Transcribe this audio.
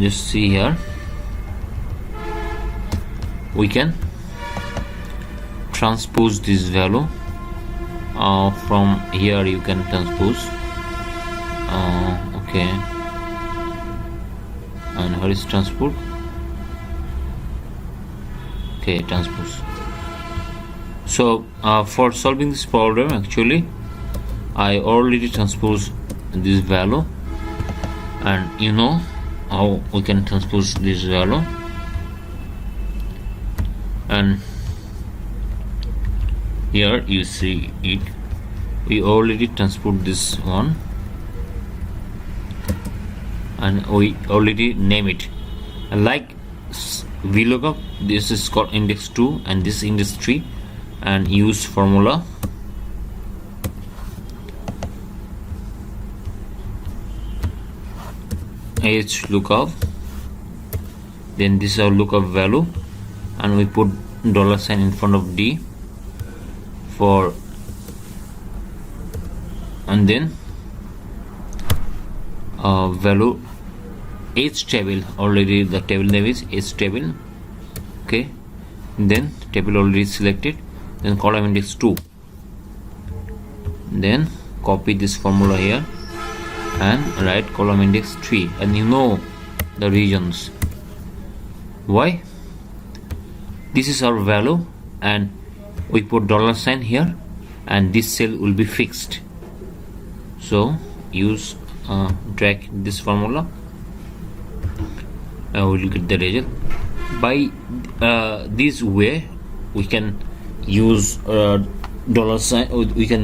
just see here, we can transpose this value from here. You can transpose. Okay, and where is transpose? Okay, transpose. So for solving this problem, actually I already transposed this value, and you know how we can transpose this value. And here you see it, we already transport this one, and we already name it. And like VLOOKUP, this is called index 2 and this index 3, and use formula Hlookup. Then this is our lookup value, and we put $sign in front of D for, and then value H table. Already the table name is H table. Okay, then table already selected. Then column index 2. Then copy this formula here and write column index 3, and you know the regions. Why? This is our value, and we put $sign here, and this cell will be fixed. So use drag this formula, we will get the result. By this way we can use $sign, we can